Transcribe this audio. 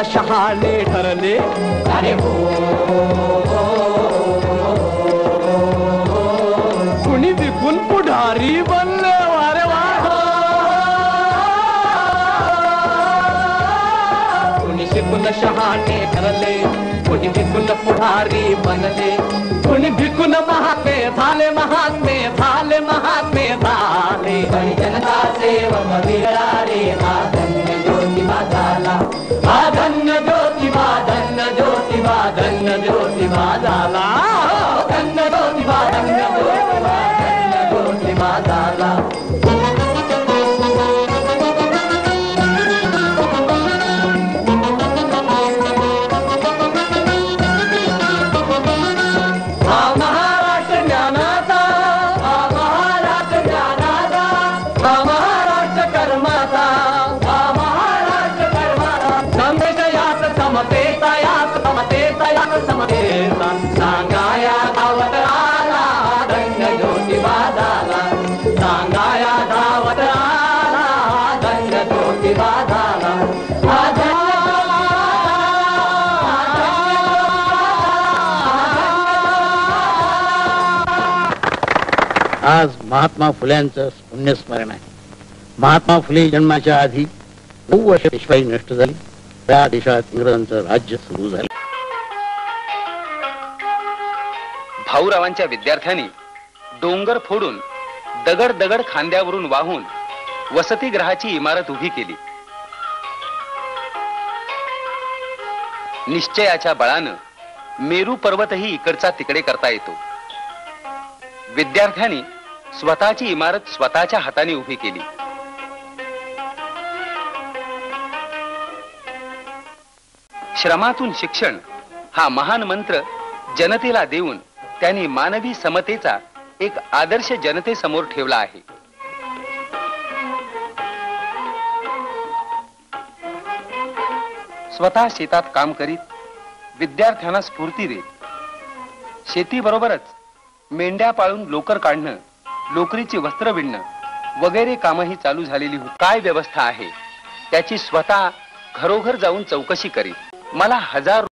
शहाणे ठरले अरे हो कुणी विकून पुढारी बनले वारे वा कुणी शिकून शहाणे ठरले कुणी विकून पुढारी बनले कुणी विकून महात्मे झाले महात्मे झाले महात्मे झाले जनता सेवक विरारे हा धन्य ज्योतिबा झाला हा धन्य ज्योतिबा धन्य ज्योतिबा धन्य ज्योतिबा झाला धन्य ज्योतिबा धन्य ज्योतिबा धन्य ज्योतिबा झाला सांगाया धावत आला धन्य ज्योतिबा झाला सांगाया धावत आला धन्य ज्योतिबा झाला आज महात्मा फुल्यांचं पुण्यस्मरण आहे. महात्मा फुले जन्माच्या आधी 9 वर्ष पेशवाई नष्ट झाली. त्या देशात इंग्रजांचं राज्य सुरू झालं. भाऊरावांच्या विद्यार्थ्यांनी डोंगर फोडून दगड दगड खांद्यावरून वाहून वसतिगृहाची इमारत उभी केली. निश्चयाच्या बळानं मेरू पर्वतही इकडचा तिकडे करता येतो. विद्यार्थ्यांनी स्वतःची इमारत स्वतःच्या हाताने उभी केली. श्रमातून शिक्षण हा महान मंत्र जनतेला देऊन त्यांनी मानवी समतेचा एक आदर्श जनतेसमोर ठेवला आहे. स्वतः शेतात काम करीत विद्यार्थ्यांना स्फूर्ती देत शेतीबरोबरच मेंढ्या पाळून लोकर काढणं, लोकरीची वस्त्र विणणं वगैरे कामही चालू झालेली होती. काय व्यवस्था आहे त्याची स्वतः घरोघर जाऊन चौकशी करीत मला 1000